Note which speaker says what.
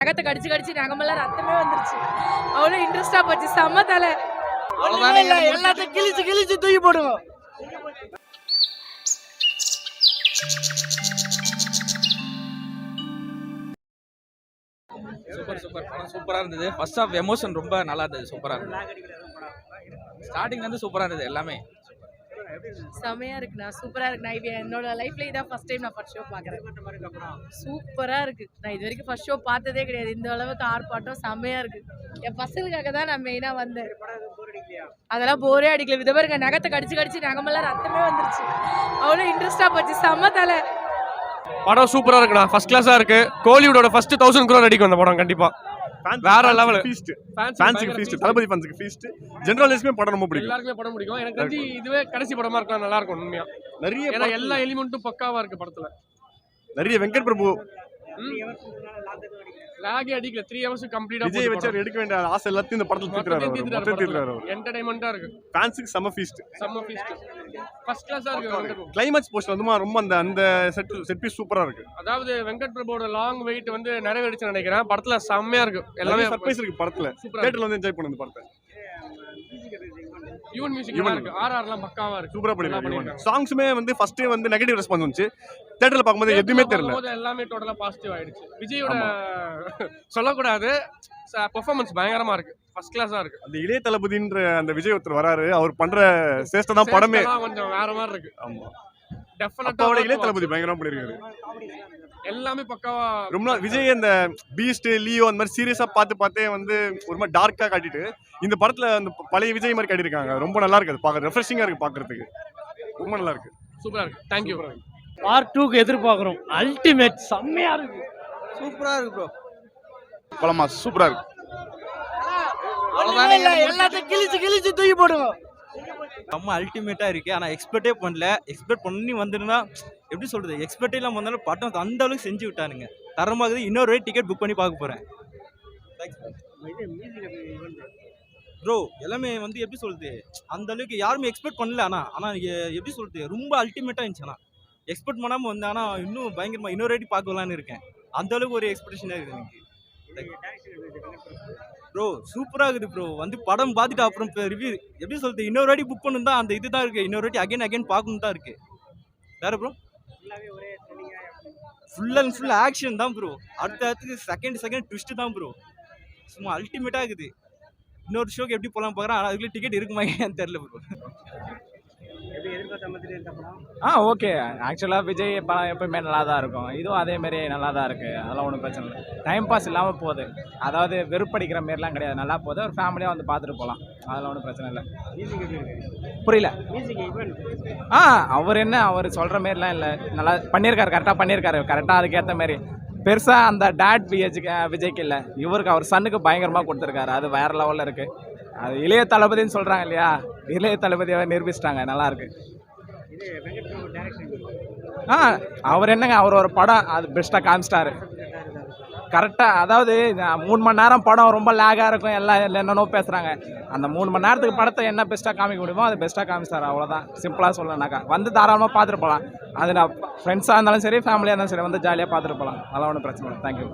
Speaker 1: நகத்தை கடிச்சு கடிச்சு நகமெல்லாம் ரத்தமே வந்துருச்சு. அவ்வளோ இன்ட்ரெஸ்டா போச்சு. செம்ம தலை. எல்லாத்தையும் கிழிச்சு கிழிச்சு தூக்கி போடுவோம்.
Speaker 2: சூப்பர் சூப்பர் படம் சூப்பரா இருந்தது. ஃபர்ஸ்ட் ஆஃப் எமோஷன் ரொம்ப நல்லா இருந்தது. சூப்பரா இருந்தது. ஸ்டார்டிங்ல இருந்து சூப்பரா இருந்தது. எல்லாமே
Speaker 1: செமையா இருக்குண்ணா. சூப்பரா இருக்கு. நான் என்னோட லைஃப்ல இதான் ஃபர்ஸ்ட் டைம் நான் ஃபர்ஸ்ட் ஷோ பாக்குறேன். சூப்பரா இருக்கு. நான் இது வரைக்கும் ஃபர்ஸ்ட் ஷோ பார்த்ததே கிடையாது. இந்த அளவுக்கு ஆர்ப்பாட்டம் செமையா இருக்கு. என் பசங்களுக்காக தான் நான் மெயினா வந்தேன். அதெல்லாம் போரே அடிக்கல. வித பாருங்க நகத்தை கடிச்சு கடிச்சு நகமெல்லாம் ரத்தமே வந்துருச்சு. அவ்வளோ இன்ட்ரெஸ்டா போச்சு. செம்ம தலை.
Speaker 3: படம் சூப்பரா இருக்குண்ணா. ஃபர்ஸ்ட் கிளாஸா இருக்கு. கோலிவுடோட ஃபர்ஸ்ட் 1000 crore அடிக்கும் அந்த படம் கண்டிப்பா. வேற லெவல். ஃபேன்ஸுக்கு ஃபீஸ்ட். தளபதி ஃபேன்ஸுக்கு ஃபீஸ்ட். ஜெனரலிஸ்ட்மே படம் ரொம்ப பிடிக்கும்.
Speaker 4: எல்லாருக்குமே படம் பிடிக்கும். எனக்கு தெரிஞ்சு இதுவே கடைசி படமா இருக்கலாம். நல்லா இருக்கும் உண்மையா. நிறைய எல்லா எலிமெண்ட்டும் பக்காவா இருக்கு படத்துல.
Speaker 3: நிறைய வெங்கட் பிரபு
Speaker 4: லாகே அடிக்கல. 3 hours கம்ப்ளீட்டா
Speaker 3: விஜய் வச்சு எடுக்க வேண்டிய ஆசை எல்லாத்தையும் இந்த படத்துல தீர்த்துறாரு.
Speaker 4: என்டர்டைன்மெண்டா இருக்கு.
Speaker 3: ஃபேன்ஸுக்கு செம ஃபீஸ்ட்.
Speaker 4: ஃபர்ஸ்ட் கிளாஸா இருக்கு.
Speaker 3: கிளைமாக்ஸ் போர்ஷன் வந்து ரொம்ப அந்த செட் பீஸ் சூப்பரா இருக்கு.
Speaker 4: அதாவது வெங்கட் பிரபுவோட லாங் வெயிட் வந்து நிறைவேறிச்சு நினைக்கிறேன். படத்துல செம்மையா இருக்கு. எல்லாமே
Speaker 3: சர்ப்ரைஸ் இருக்கு படத்துல. தியேட்டர்ல வந்து என்ஜாய் பண்ணுங்க படத்தை.
Speaker 4: ஈவன் மியூசிக் நல்லா இருக்கு. ஆர்ஆர்லாம் பக்காவா இருக்கு.
Speaker 3: சூப்பரா பண்ணிருக்காங்க. சாங்ஸ்மே வந்து ஃபர்ஸ்ட் வந்து நெகட்டிவ் ரெஸ்பான்ஸ் வந்துச்சு. தியேட்டர்ல பாக்கும்போது எதுவுமே தெரியல.
Speaker 4: எல்லாமே டோட்டலா பாசிட்டிவ் ஆயிடுச்சு. விஜயோட சொல்லக்கூடாது பெர்ஃபார்மன்ஸ் பயங்கரமா இருக்கு. ஃபர்ஸ்ட் கிளாஸா இருக்கு.
Speaker 3: அந்த இளைய தளபதின்ற அந்த விஜய் ஒருத்தர் வராரு. அவர் பண்ற சேஷ்டை தான் படமே
Speaker 4: கொஞ்சம் வேற மாதிரி இருக்கு.
Speaker 3: ஆமா
Speaker 4: டெஃபினட்டா
Speaker 3: இளைய தளபதி பயங்கரமா பண்ணிருக்காரு.
Speaker 4: எல்லாமே பக்காவா.
Speaker 3: ரொம்ப விஜய் அந்த பீஸ்ட் லியோ அந்த மாதிரி சீரியஸா பார்த்தே வந்து ஒரு மாதிரி டார்க்கா காட்டிட்டு இந்த படத்துல அந்த பழைய விஜய் மாதிரி காட்டியிருக்காங்க. ரொம்ப நல்லா இருக்கு. அது பார்க்க ரெஃப்ரெஷிங்கா இருக்கு. பார்க்கறதுக்கு ரொம்ப நல்லா இருக்கு.
Speaker 4: சூப்பரா இருக்கு. தேங்க்யூ.
Speaker 5: பார்ட் 2க்கு எதிர்பார்க்குறோம். அல்டிமேட் செம்மையா இருக்கு.
Speaker 2: சூப்பரா இருக்கு ப்ரோ.
Speaker 3: படமா சூப்பரா இருக்கு.
Speaker 1: எல்லாத்தையும் கிழிச்சு கிழிச்சு தூக்கி போடுவோம்.
Speaker 2: ரொம்ப அல்டிமேட்டா இருக்கு. ஆனா எக்ஸ்பெக்டே பண்ணல. எக்ஸ்பெக்ட் பண்ணி வந்திருந்தா எப்படி சொல்றது, எக்ஸ்பெக்டே இல்லாம வந்தாலும் படம் அந்த அளவுக்கு செஞ்சு விட்டானுங்க. தரமாகுது. இன்னொரு டிக்கெட் புக் பண்ணி பார்க்க போறேன் ப்ரோ. எல்லாமே வந்து எப்படி சொல்றது, அந்த அளவுக்கு யாருமே எக்ஸ்பெக்ட் பண்ணல. ஆனா எப்படி சொல்றது, ரொம்ப அல்டிமேட்டா இருந்துச்சு. ஆனா எக்ஸ்பெக்ட் பண்ணாம வந்து ஆனா இன்னும் பயங்கரமா இன்னொரு வாட்டி பார்க்கலான்னு இருக்கேன். அந்த அளவுக்கு ஒரு எக்ஸ்பெக்டேஷனா இருக்கு எனக்கு ப்ரோ. சூப்பரா இருக்குது ப்ரோ. வந்து படம் பார்த்துட்டு அப்புறம் ரிவ்யூ எப்படி சொல்றது, இன்னொரு வாட்டி புக் பண்ணணும் தான் அந்த இதுதான் இருக்கு. இன்னொரு வாட்டி அகைன் பார்க்கணும் தான் இருக்கு. வேற bro full and full action தான் ப்ரோ. அடுத்ததுக்கு செகண்ட் ட்விஸ்ட் தான் ப்ரோ. சும்மா அல்டிமேட்டா இருக்குது. இன்னொரு ஷோக்கு எப்படி போகலாம் பார்க்குறேன். ஆனால் அதுக்குள்ளே டிக்கெட் இருக்குமா ஏன்னு தெரியல ப்ரோ.
Speaker 5: ஓகே. ஆக்சுவலாக விஜய் படம் எப்பவுமே நல்லா தான் இருக்கும். இதுவும் அதேமாரி நல்லா தான் இருக்குது. அதெல்லாம் ஒன்றும் பிரச்சனை இல்லை. டைம் பாஸ் இல்லாமல் போகுது. அதாவது வெறுப்படிக்கிற மாரிலாம் கிடையாது. நல்லா போகுது. ஒரு ஃபேமிலியாக வந்து பார்த்துட்டு போகலாம். அதெல்லாம் ஒன்றும் பிரச்சனை இல்லை. புரியல. அவர் சொல்கிற மாரிலாம் இல்லை. நல்லா பண்ணியிருக்காரு. கரெக்டாக அதுக்கேற்ற மாரி பெருசாக அந்த டேட் விஜய்க்கு இல்லை. இவருக்கு அவர் சன்னுக்கு பயங்கரமாக கொடுத்துருக்காரு. அது வேறு லெவலில் இருக்குது. அது இளைய தளபதின்னு சொல்கிறாங்க இல்லையா, இளைய தளபதியாக நிரூபிச்சிட்டாங்க. நல்லாயிருக்கு. அவர் என்னங்க, அவர் ஒரு படம் அது பெஸ்ட்டாக காமிச்சிட்டாரு. கரெக்டாக அதாவது 3 மணி நேரம் படம் ரொம்ப லேகாக இருக்கும். எல்லாம் என்னென்னோ பேசுகிறாங்க. அந்த 3 மணி நேரத்துக்கு படத்தை என்ன பெஸ்ட்டாக காமிக்க முடியுமோ அது பெஸ்ட்டாக காமிச்சிட்டாரு. அவ்வளோதான். சிம்பிளாக சொல்லணும்னாக்கா வந்து தாராளமாக பார்த்துட்டு போகலாம். அது நான் ஃப்ரெண்ட்ஸாக இருந்தாலும் சரி, ஃபேமிலியாக இருந்தாலும் சரி, வந்து ஜாலியாக பார்த்துட்டு போகலாம். அதெல்லாம் ஒன்றும் பிரச்சனை இல்லை. தேங்க்யூ.